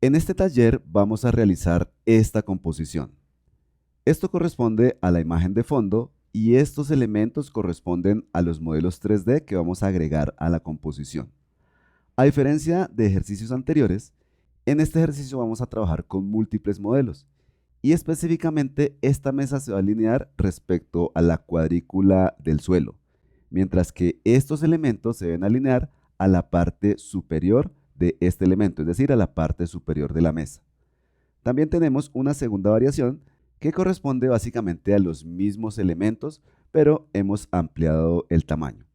En este taller vamos a realizar esta composición. Esto corresponde a la imagen de fondo y estos elementos corresponden a los modelos 3D que vamos a agregar a la composición. A diferencia de ejercicios anteriores, en este ejercicio vamos a trabajar con múltiples modelos y específicamente esta mesa se va a alinear respecto a la cuadrícula del suelo, mientras que estos elementos se deben alinear a la parte superior de este elemento, es decir, a la parte superior de la mesa. También tenemos una segunda variación que corresponde básicamente a los mismos elementos, pero hemos ampliado el tamaño.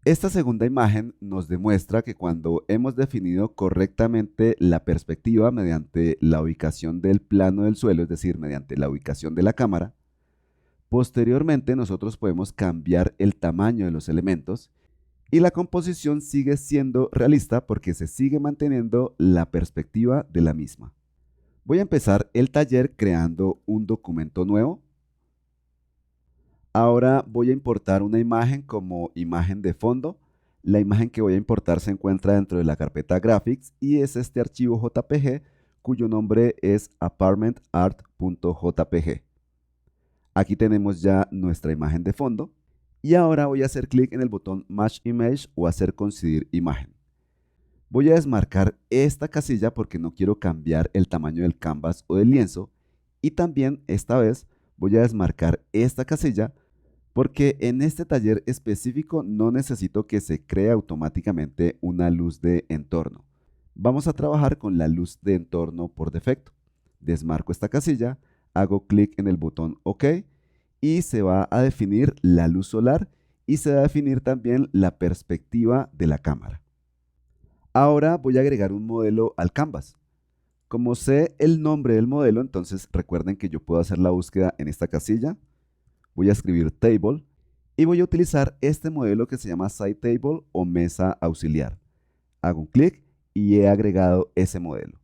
Esta segunda imagen nos demuestra que cuando hemos definido correctamente la perspectiva mediante la ubicación del plano del suelo, es decir, mediante la ubicación de la cámara, posteriormente nosotros podemos cambiar el tamaño de los elementos y la composición sigue siendo realista porque se sigue manteniendo la perspectiva de la misma. Voy a empezar el taller creando un documento nuevo. Ahora voy a importar una imagen como imagen de fondo. La imagen que voy a importar se encuentra dentro de la carpeta Graphics y es este archivo JPG cuyo nombre es apartmentart.jpg. Aquí tenemos ya nuestra imagen de fondo y ahora voy a hacer clic en el botón Match Image o hacer coincidir imagen. Voy a desmarcar esta casilla porque no quiero cambiar el tamaño del canvas o del lienzo y también esta vez voy a desmarcar esta casilla porque en este taller específico no necesito que se cree automáticamente una luz de entorno. Vamos a trabajar con la luz de entorno por defecto. Desmarco esta casilla, hago clic en el botón OK y se va a definir la luz solar y se va a definir también la perspectiva de la cámara. Ahora voy a agregar un modelo al canvas. Como sé el nombre del modelo, entonces recuerden que yo puedo hacer la búsqueda en esta casilla. Voy a escribir table y voy a utilizar este modelo que se llama side table o mesa auxiliar. Hago un clic y he agregado ese modelo.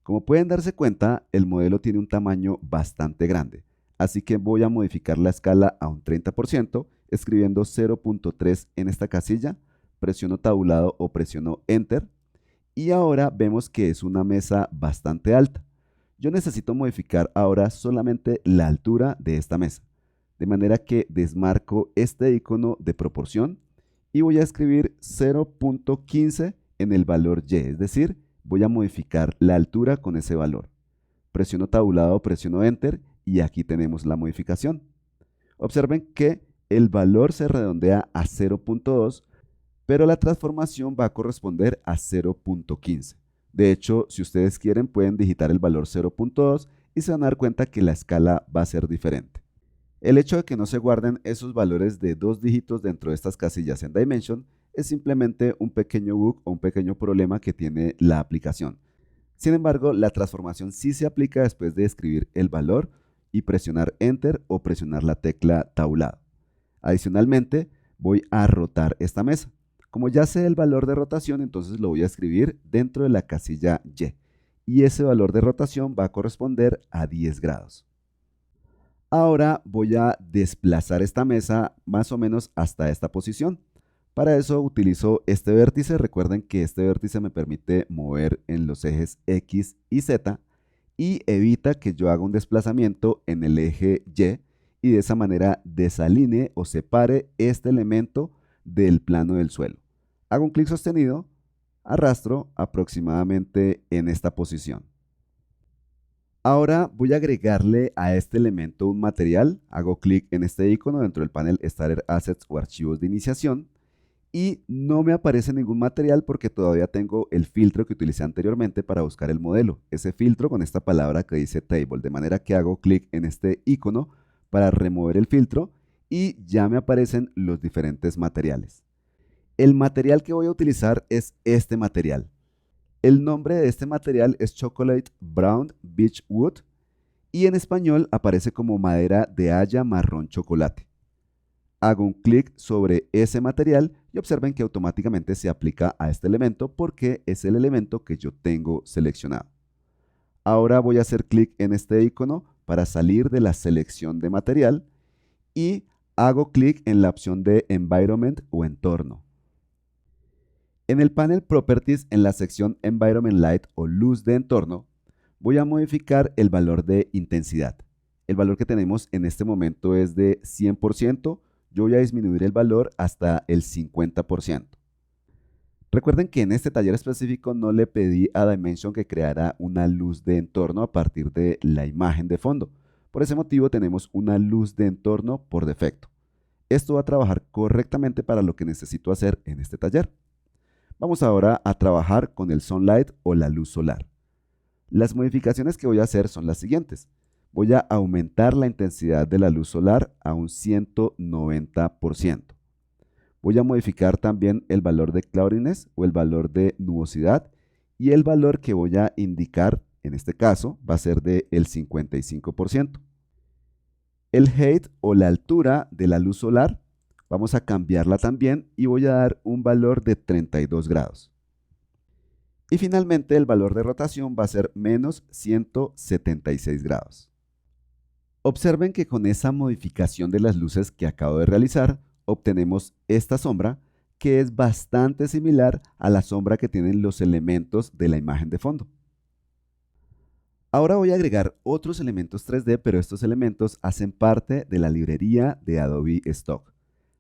Como pueden darse cuenta, el modelo tiene un tamaño bastante grande, así que voy a modificar la escala a un 30%, escribiendo 0.3 en esta casilla, presiono tabulado o presiono Enter, y ahora vemos que es una mesa bastante alta. Yo necesito modificar ahora solamente la altura de esta mesa, de manera que desmarco este icono de proporción y voy a escribir 0.15 en el valor Y, es decir, voy a modificar la altura con ese valor. Presiono tabulado, presiono Enter y aquí tenemos la modificación. Observen que el valor se redondea a 0.2, pero la transformación va a corresponder a 0.15. De hecho, si ustedes quieren, pueden digitar el valor 0.2 y se van a dar cuenta que la escala va a ser diferente. El hecho de que no se guarden esos valores de 2 dígitos dentro de estas casillas en Dimension es simplemente un pequeño bug o un pequeño problema que tiene la aplicación. Sin embargo, la transformación sí se aplica después de escribir el valor y presionar Enter o presionar la tecla tabulado. Adicionalmente, voy a rotar esta mesa. Como ya sé el valor de rotación, entonces lo voy a escribir dentro de la casilla Y. Y ese valor de rotación va a corresponder a 10 grados. Ahora voy a desplazar esta mesa más o menos hasta esta posición. Para eso utilizo este vértice. Recuerden que este vértice me permite mover en los ejes X y Z y evita que yo haga un desplazamiento en el eje Y de esa manera desalinee o separe este elemento del plano del suelo. Hago un clic sostenido, arrastro aproximadamente en esta posición. Ahora voy a agregarle a este elemento un material. Hago clic en este icono dentro del panel Starter Assets o archivos de iniciación y no me aparece ningún material porque todavía tengo el filtro que utilicé anteriormente para buscar el modelo. Ese filtro con esta palabra que dice Table, de manera que hago clic en este icono para remover el filtro y ya me aparecen los diferentes materiales. El material que voy a utilizar es este material. El nombre de este material es Chocolate Brown Beech Wood y en español aparece como madera de haya marrón chocolate. Hago un clic sobre ese material y observen que automáticamente se aplica a este elemento porque es el elemento que yo tengo seleccionado. Ahora voy a hacer clic en este icono para salir de la selección de material y hago clic en la opción de Environment o entorno. En el panel Properties, en la sección Environment Light o luz de entorno, voy a modificar el valor de intensidad. El valor que tenemos en este momento es de 100%. Yo voy a disminuir el valor hasta el 50%. Recuerden que en este taller específico no le pedí a Dimension que creara una luz de entorno a partir de la imagen de fondo. Por ese motivo tenemos una luz de entorno por defecto. Esto va a trabajar correctamente para lo que necesito hacer en este taller. Vamos ahora a trabajar con el Sunlight o la luz solar. Las modificaciones que voy a hacer son las siguientes. Voy a aumentar la intensidad de la luz solar a un 190%. Voy a modificar también el valor de cloudiness o el valor de nubosidad, y el valor que voy a indicar en este caso va a ser del 55%. El height o la altura de la luz solar vamos a cambiarla también y voy a dar un valor de 32 grados. Y finalmente el valor de rotación va a ser menos 176 grados. Observen que con esa modificación de las luces que acabo de realizar, obtenemos esta sombra que es bastante similar a la sombra que tienen los elementos de la imagen de fondo. Ahora voy a agregar otros elementos 3D, pero estos elementos hacen parte de la librería de Adobe Stock.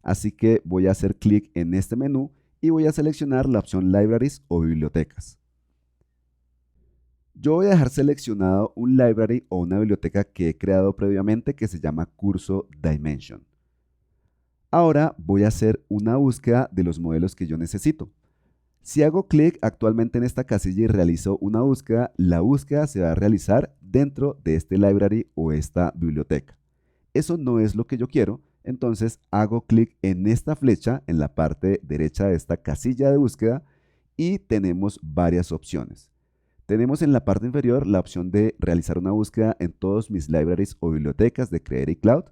Así que voy a hacer clic en este menú y voy a seleccionar la opción Libraries o Bibliotecas. Yo voy a dejar seleccionado un library o una biblioteca que he creado previamente que se llama Curso Dimension. Ahora voy a hacer una búsqueda de los modelos que yo necesito. Si hago clic actualmente en esta casilla y realizo una búsqueda, la búsqueda se va a realizar dentro de este library o esta biblioteca. Eso no es lo que yo quiero, entonces hago clic en esta flecha en la parte derecha de esta casilla de búsqueda y tenemos varias opciones. Tenemos en la parte inferior la opción de realizar una búsqueda en todos mis libraries o bibliotecas de Creative Cloud,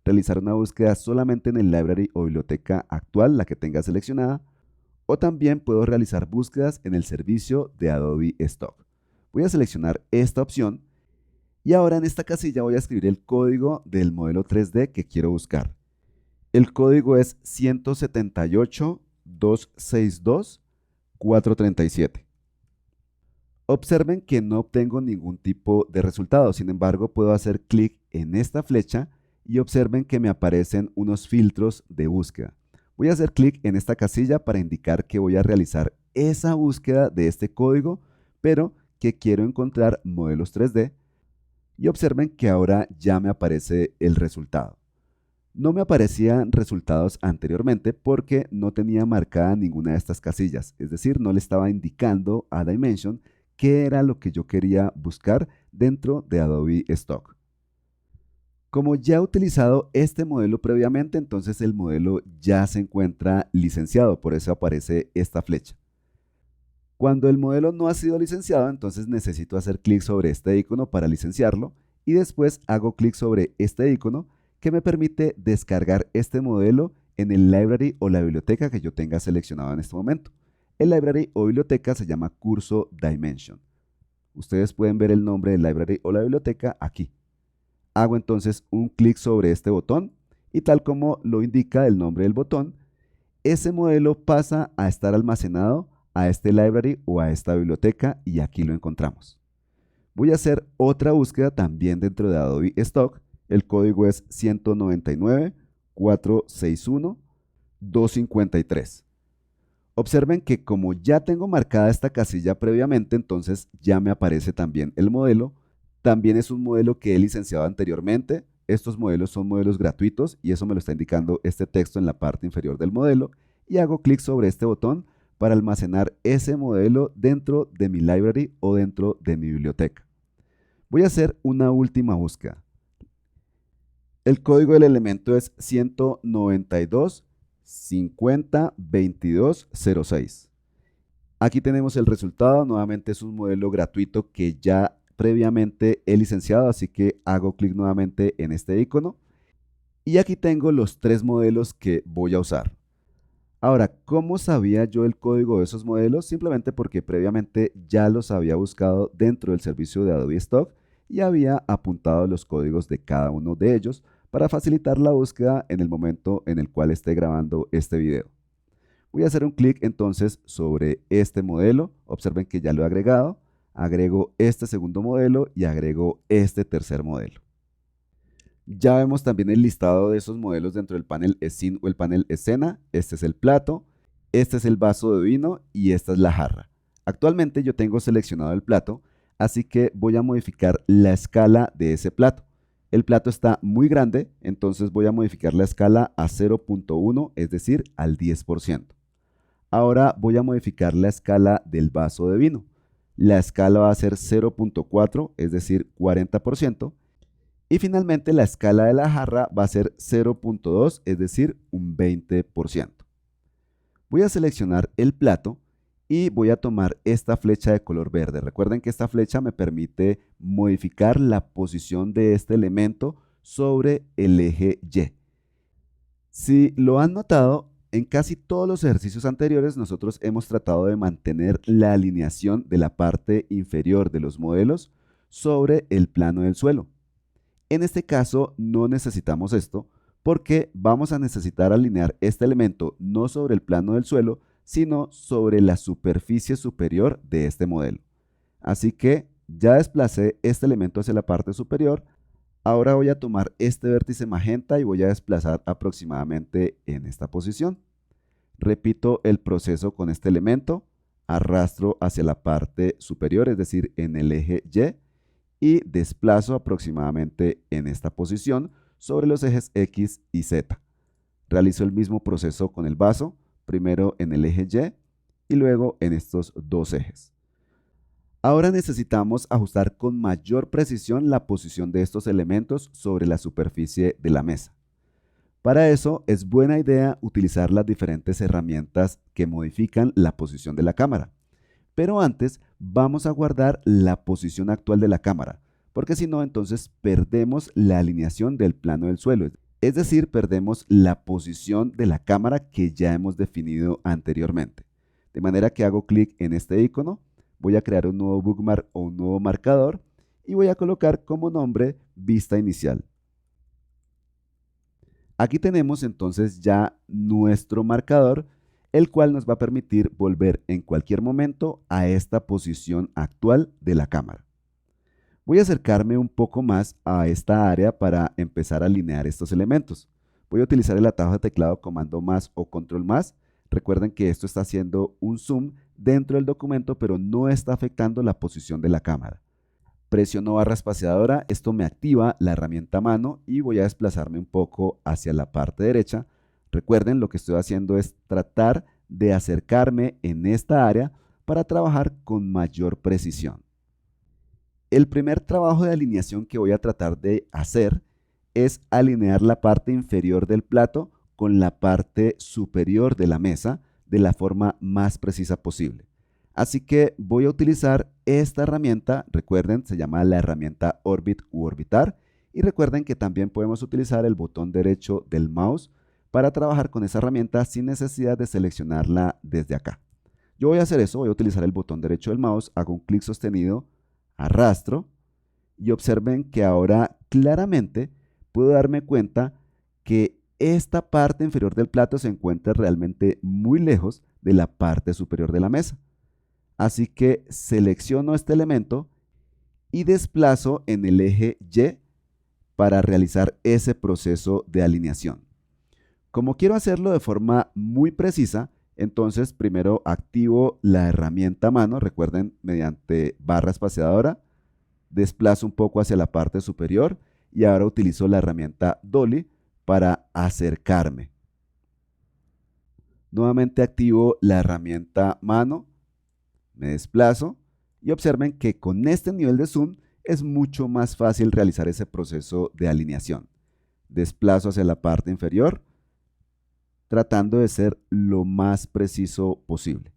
realizar una búsqueda solamente en el library o biblioteca actual, la que tenga seleccionada, o también puedo realizar búsquedas en el servicio de Adobe Stock. Voy a seleccionar esta opción y ahora en esta casilla voy a escribir el código del modelo 3D que quiero buscar. El código es 178.262.437. Observen que no obtengo ningún tipo de resultado, sin embargo puedo hacer clic en esta flecha y observen que me aparecen unos filtros de búsqueda. Voy a hacer clic en esta casilla para indicar que voy a realizar esa búsqueda de este código, pero que quiero encontrar modelos 3D, y observen que ahora ya me aparece el resultado. No me aparecían resultados anteriormente porque no tenía marcada ninguna de estas casillas, es decir, no le estaba indicando a Dimension qué era lo que yo quería buscar dentro de Adobe Stock. Como ya he utilizado este modelo previamente, entonces el modelo ya se encuentra licenciado, por eso aparece esta flecha. Cuando el modelo no ha sido licenciado, entonces necesito hacer clic sobre este icono para licenciarlo y después hago clic sobre este icono que me permite descargar este modelo en el library o la biblioteca que yo tenga seleccionado en este momento. El library o biblioteca se llama Curso Dimension. Ustedes pueden ver el nombre del library o la biblioteca aquí. Hago entonces un clic sobre este botón y tal como lo indica el nombre del botón, ese modelo pasa a estar almacenado a este library o a esta biblioteca y aquí lo encontramos. Voy a hacer otra búsqueda también dentro de Adobe Stock. El código es 199.461.253. Observen que como ya tengo marcada esta casilla previamente, entonces ya me aparece también el modelo. También es un modelo que he licenciado anteriormente. Estos modelos son modelos gratuitos y eso me lo está indicando este texto en la parte inferior del modelo. Y hago clic sobre este botón para almacenar ese modelo dentro de mi library o dentro de mi biblioteca. Voy a hacer una última búsqueda. El código del elemento es 192.50.22.06. Aquí tenemos el resultado. Nuevamente es un modelo gratuito que ya previamente he licenciado, así que hago clic nuevamente en este icono. Y aquí tengo los tres modelos que voy a usar. Ahora, ¿cómo sabía yo el código de esos modelos? Simplemente porque previamente ya los había buscado dentro del servicio de Adobe Stock y había apuntado los códigos de cada uno de ellos para facilitar la búsqueda en el momento en el cual esté grabando este video. Voy a hacer un clic entonces sobre este modelo. Observen que ya lo he agregado. Agrego este segundo modelo y agrego este tercer modelo. Ya vemos también el listado de esos modelos dentro del panel Scene o el panel Escena. Este es el plato, este es el vaso de vino y esta es la jarra. Actualmente yo tengo seleccionado el plato, así que voy a modificar la escala de ese plato. El plato está muy grande, entonces voy a modificar la escala a 0.1, es decir, al 10%. Ahora voy a modificar la escala del vaso de vino. La escala va a ser 0.4, es decir, 40%. Y finalmente la escala de la jarra va a ser 0.2, es decir, un 20%. Voy a seleccionar el plato y voy a tomar esta flecha de color verde. Recuerden que esta flecha me permite modificar la posición de este elemento sobre el eje Y. Si lo han notado, en casi todos los ejercicios anteriores nosotros hemos tratado de mantener la alineación de la parte inferior de los modelos sobre el plano del suelo. En este caso no necesitamos esto porque vamos a necesitar alinear este elemento no sobre el plano del suelo, sino sobre la superficie superior de este modelo. Así que ya desplacé este elemento hacia la parte superior. Ahora voy a tomar este vértice magenta y voy a desplazar aproximadamente en esta posición. Repito el proceso con este elemento, arrastro hacia la parte superior, es decir, en el eje Y, desplazo aproximadamente en esta posición sobre los ejes X y Z. Realizo el mismo proceso con el vaso, primero en el eje Y y luego en estos dos ejes. Ahora necesitamos ajustar con mayor precisión la posición de estos elementos sobre la superficie de la mesa. Para eso es buena idea utilizar las diferentes herramientas que modifican la posición de la cámara. Pero antes vamos a guardar la posición actual de la cámara, porque si no, entonces perdemos la alineación del plano del suelo. Es decir, perdemos la posición de la cámara que ya hemos definido anteriormente. De manera que hago clic en este icono, voy a crear un nuevo bookmark o un nuevo marcador y voy a colocar como nombre vista inicial. Aquí tenemos entonces ya nuestro marcador, el cual nos va a permitir volver en cualquier momento a esta posición actual de la cámara. Voy a acercarme un poco más a esta área para empezar a alinear estos elementos. Voy a utilizar el atajo de teclado comando más o control más. Recuerden que esto está haciendo un zoom dentro del documento, pero no está afectando la posición de la cámara. Presiono barra espaciadora, esto me activa la herramienta mano y voy a desplazarme un poco hacia la parte derecha. Recuerden, lo que estoy haciendo es tratar de acercarme en esta área para trabajar con mayor precisión. El primer trabajo de alineación que voy a tratar de hacer es alinear la parte inferior del plato con la parte superior de la mesa de la forma más precisa posible. Así que voy a utilizar esta herramienta, recuerden, se llama la herramienta Orbit u Orbitar, y recuerden que también podemos utilizar el botón derecho del mouse para trabajar con esa herramienta sin necesidad de seleccionarla desde acá. Yo voy a hacer eso, voy a utilizar el botón derecho del mouse, hago un clic sostenido, arrastro, y observen que ahora claramente puedo darme cuenta que esta parte inferior del plato se encuentra realmente muy lejos de la parte superior de la mesa. Así que selecciono este elemento y desplazo en el eje Y para realizar ese proceso de alineación. Como quiero hacerlo de forma muy precisa, entonces primero activo la herramienta mano, recuerden, mediante barra espaciadora, desplazo un poco hacia la parte superior y ahora utilizo la herramienta Dolly para acercarme. Nuevamente activo la herramienta mano, me desplazo y observen que con este nivel de zoom es mucho más fácil realizar ese proceso de alineación. Desplazo hacia la parte inferior, tratando de ser lo más preciso posible.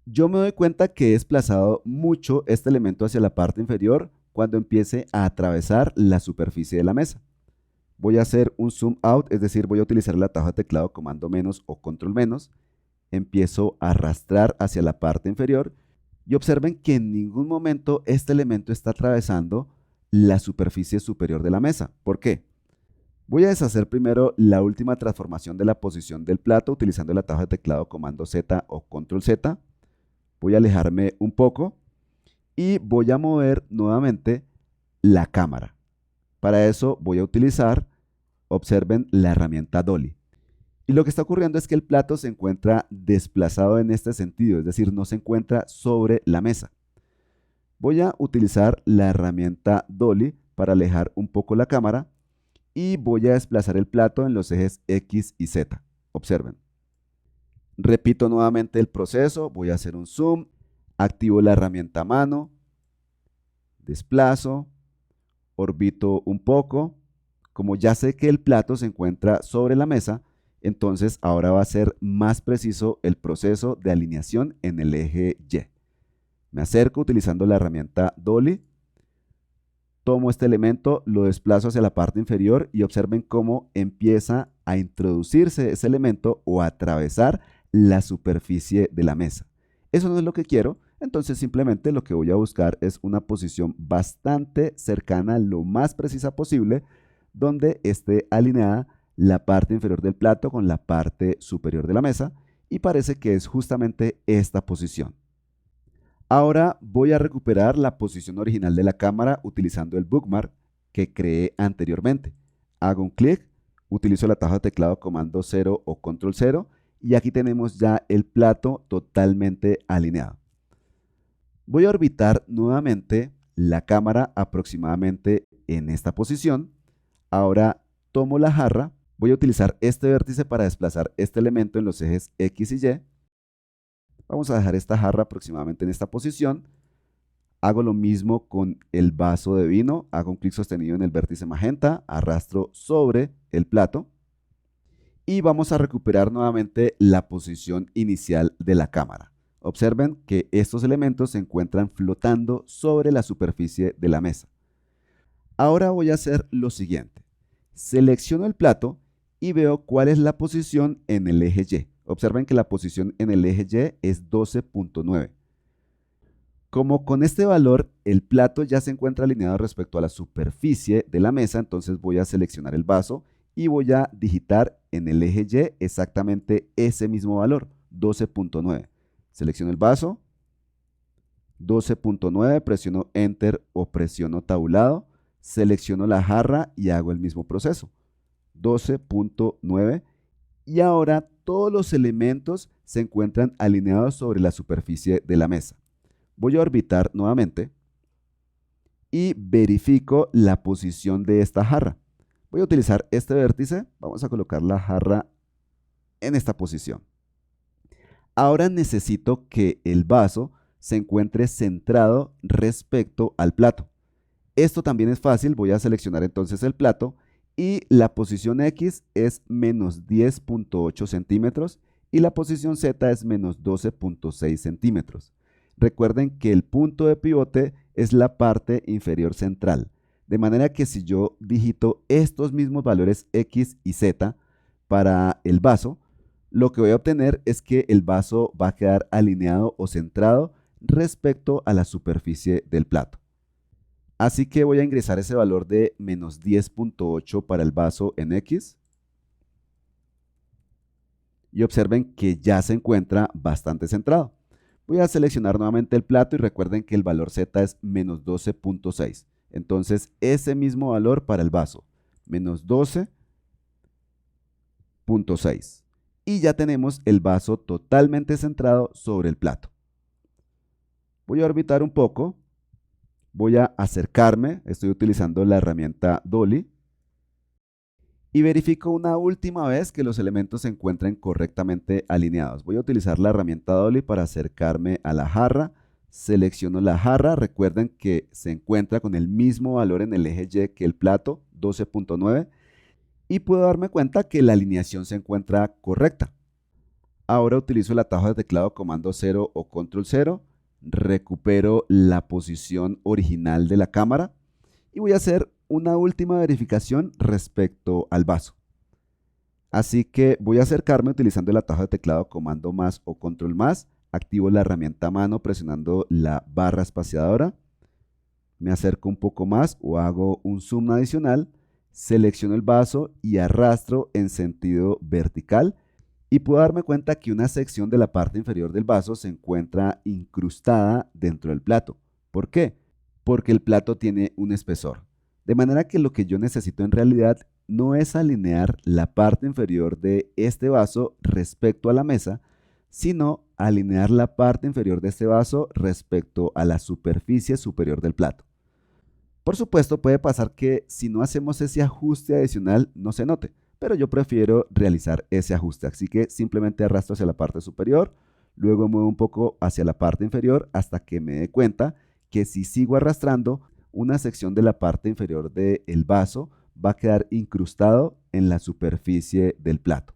Yo me doy cuenta que he desplazado mucho este elemento hacia la parte inferior cuando empiece a atravesar la superficie de la mesa. Voy a hacer un zoom out, es decir, voy a utilizar el atajo de teclado comando menos o control menos. Empiezo a arrastrar hacia la parte inferior y observen que en ningún momento este elemento está atravesando la superficie superior de la mesa. ¿Por qué? Voy a deshacer primero la última transformación de la posición del plato utilizando el atajo de teclado comando Z o control Z. Voy a alejarme un poco y voy a mover nuevamente la cámara. Para eso voy a utilizar, observen, la herramienta Dolly. Y lo que está ocurriendo es que el plato se encuentra desplazado en este sentido, es decir, no se encuentra sobre la mesa. Voy a utilizar la herramienta Dolly para alejar un poco la cámara y voy a desplazar el plato en los ejes X y Z. Observen. Repito nuevamente el proceso, voy a hacer un zoom, activo la herramienta mano, desplazo, orbito un poco. Como ya sé que el plato se encuentra sobre la mesa, entonces ahora va a ser más preciso el proceso de alineación en el eje Y. Me acerco utilizando la herramienta Dolly, tomo este elemento, lo desplazo hacia la parte inferior y observen cómo empieza a introducirse ese elemento o a atravesar la superficie de la mesa. Eso no es lo que quiero, entonces simplemente lo que voy a buscar es una posición bastante cercana, lo más precisa posible, donde esté alineada la parte inferior del plato con la parte superior de la mesa, y parece que es justamente esta posición. Ahora voy a recuperar la posición original de la cámara utilizando el bookmark que creé anteriormente. Hago un clic, utilizo el atajo de teclado comando 0 o control 0 y aquí tenemos ya el plato totalmente alineado. Voy a orbitar nuevamente la cámara aproximadamente en esta posición. Ahora tomo la jarra, voy a utilizar este vértice para desplazar este elemento en los ejes X y Y. Vamos a dejar esta jarra aproximadamente en esta posición. Hago lo mismo con el vaso de vino, hago un clic sostenido en el vértice magenta, arrastro sobre el plato y vamos a recuperar nuevamente la posición inicial de la cámara. Observen que estos elementos se encuentran flotando sobre la superficie de la mesa. Ahora voy a hacer lo siguiente. Selecciono el plato y veo cuál es la posición en el eje Y. Observen que la posición en el eje Y es 12.9. Como con este valor el plato ya se encuentra alineado respecto a la superficie de la mesa, entonces voy a seleccionar el vaso y voy a digitar en el eje Y exactamente ese mismo valor, 12.9. Selecciono el vaso, 12.9, presiono Enter o presiono tabulado, selecciono la jarra y hago el mismo proceso, 12.9. Y ahora todos los elementos se encuentran alineados sobre la superficie de la mesa. Voy a orbitar nuevamente y verifico la posición de esta jarra. Voy a utilizar este vértice, vamos a colocar la jarra en esta posición. Ahora necesito que el vaso se encuentre centrado respecto al plato. Esto también es fácil, voy a seleccionar entonces el plato y la posición X es menos 10.8 centímetros y la posición Z es menos 12.6 centímetros. Recuerden que el punto de pivote es la parte inferior central, de manera que si yo digito estos mismos valores X y Z para el vaso, lo que voy a obtener es que el vaso va a quedar alineado o centrado respecto a la superficie del plato. Así que voy a ingresar ese valor de menos 10.8 para el vaso en X. Y observen que ya se encuentra bastante centrado. Voy a seleccionar nuevamente el plato y recuerden que el valor Z es menos 12.6. Entonces ese mismo valor para el vaso, menos 12.6. Y ya tenemos el vaso totalmente centrado sobre el plato. Voy a orbitar un poco. Voy a acercarme, estoy utilizando la herramienta Dolly y verifico una última vez que los elementos se encuentren correctamente alineados. Voy a utilizar la herramienta Dolly para acercarme a la jarra, selecciono la jarra, recuerden que se encuentra con el mismo valor en el eje Y que el plato, 12.9, y puedo darme cuenta que la alineación se encuentra correcta. Ahora utilizo el atajo de teclado comando 0 o control 0, recupero la posición original de la cámara y voy a hacer una última verificación respecto al vaso. Así que voy a acercarme utilizando el atajo de teclado comando más o control más, activo la herramienta mano presionando la barra espaciadora, me acerco un poco más o hago un zoom adicional, selecciono el vaso y arrastro en sentido vertical y puedo darme cuenta que una sección de la parte inferior del vaso se encuentra incrustada dentro del plato. ¿Por qué? Porque el plato tiene un espesor. De manera que lo que yo necesito en realidad no es alinear la parte inferior de este vaso respecto a la mesa, sino alinear la parte inferior de este vaso respecto a la superficie superior del plato. Por supuesto, puede pasar que si no hacemos ese ajuste adicional no se note, pero yo prefiero realizar ese ajuste, así que simplemente arrastro hacia la parte superior, luego muevo un poco hacia la parte inferior hasta que me dé cuenta que si sigo arrastrando, una sección de la parte inferior del vaso va a quedar incrustado en la superficie del plato.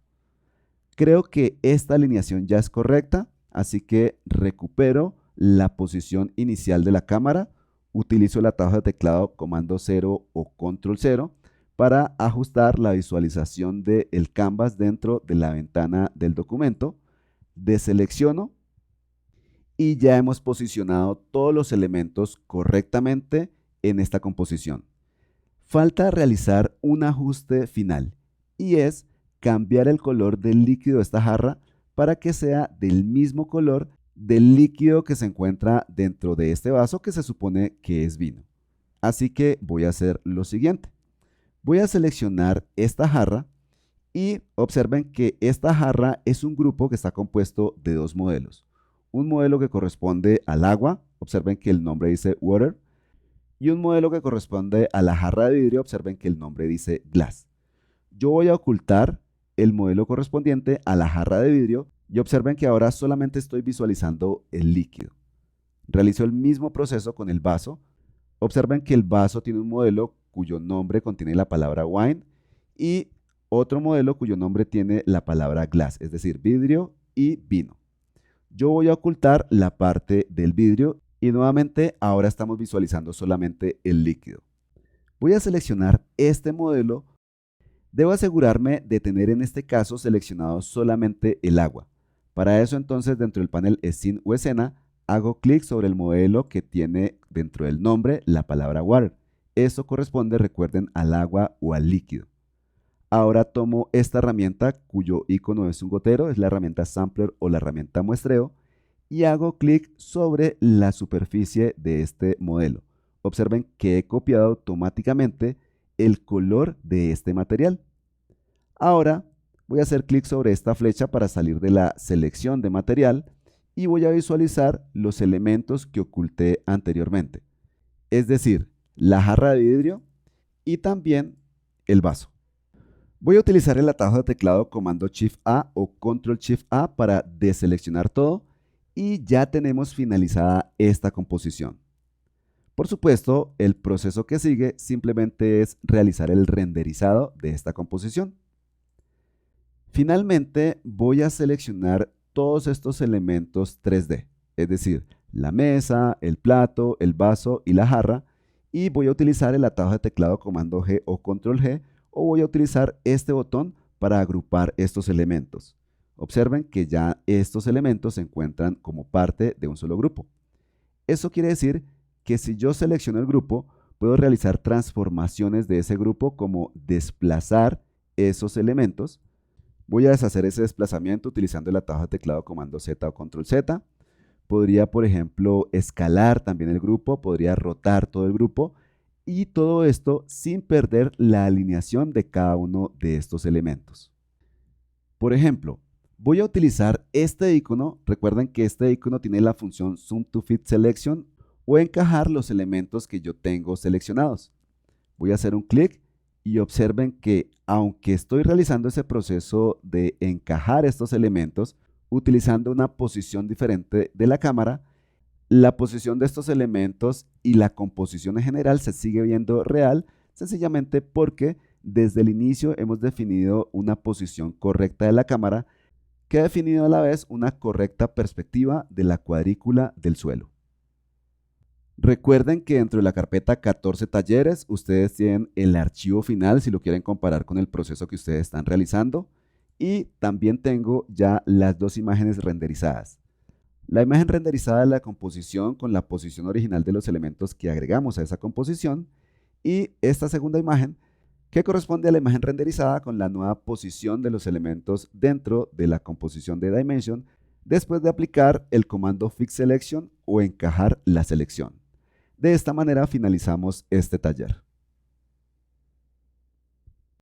Creo que esta alineación ya es correcta, así que recupero la posición inicial de la cámara, utilizo el atajo de teclado comando 0 o control 0 para ajustar la visualización del canvas dentro de la ventana del documento, deselecciono y ya hemos posicionado todos los elementos correctamente en esta composición. Falta realizar un ajuste final y es cambiar el color del líquido de esta jarra para que sea del mismo color del líquido que se encuentra dentro de este vaso que se supone que es vino. Así que voy a hacer lo siguiente. Voy a seleccionar esta jarra y observen que esta jarra es un grupo que está compuesto de dos modelos. Un modelo que corresponde al agua, observen que el nombre dice water, y un modelo que corresponde a la jarra de vidrio, observen que el nombre dice glass. Yo voy a ocultar el modelo correspondiente a la jarra de vidrio y observen que ahora solamente estoy visualizando el líquido. Realizo el mismo proceso con el vaso. Observen que el vaso tiene un modelo cuyo nombre contiene la palabra wine y otro modelo cuyo nombre tiene la palabra glass, es decir, vidrio y vino. Yo voy a ocultar la parte del vidrio y nuevamente ahora estamos visualizando solamente el líquido. Voy a seleccionar este modelo. Debo asegurarme de tener en este caso seleccionado solamente el agua. Para eso entonces dentro del panel Scene o escena hago clic sobre el modelo que tiene dentro del nombre la palabra water. Esto corresponde, recuerden, al agua o al líquido. Ahora tomo esta herramienta cuyo icono es un gotero, es la herramienta Sampler o la herramienta Muestreo, y hago clic sobre la superficie de este modelo. Observen que he copiado automáticamente el color de este material. Ahora voy a hacer clic sobre esta flecha para salir de la selección de material y voy a visualizar los elementos que oculté anteriormente, es decir, la jarra de vidrio y también el vaso. Voy a utilizar el atajo de teclado comando Shift A o Control Shift A para deseleccionar todo y ya tenemos finalizada esta composición. Por supuesto, el proceso que sigue simplemente es realizar el renderizado de esta composición. Finalmente, voy a seleccionar todos estos elementos 3D, es decir, la mesa, el plato, el vaso y la jarra, y voy a utilizar el atajo de teclado comando G o control G, o voy a utilizar este botón para agrupar estos elementos. Observen que ya estos elementos se encuentran como parte de un solo grupo. Eso quiere decir que si yo selecciono el grupo, puedo realizar transformaciones de ese grupo como desplazar esos elementos. Voy a deshacer ese desplazamiento utilizando el atajo de teclado comando Z o control Z. Podría, por ejemplo, escalar también el grupo, podría rotar todo el grupo y todo esto sin perder la alineación de cada uno de estos elementos. Por ejemplo, voy a utilizar este icono. Recuerden que este icono tiene la función Zoom to Fit Selection o encajar los elementos que yo tengo seleccionados. Voy a hacer un clic y observen que aunque estoy realizando ese proceso de encajar estos elementos utilizando una posición diferente de la cámara, la posición de estos elementos y la composición en general se sigue viendo real, sencillamente porque desde el inicio hemos definido una posición correcta de la cámara que ha definido a la vez una correcta perspectiva de la cuadrícula del suelo. Recuerden que dentro de la carpeta 14 talleres ustedes tienen el archivo final si lo quieren comparar con el proceso que ustedes están realizando y también tengo ya las dos imágenes renderizadas. La imagen renderizada de la composición con la posición original de los elementos que agregamos a esa composición y esta segunda imagen que corresponde a la imagen renderizada con la nueva posición de los elementos dentro de la composición de Dimension después de aplicar el comando Fix Selection o encajar la selección. De esta manera finalizamos este taller.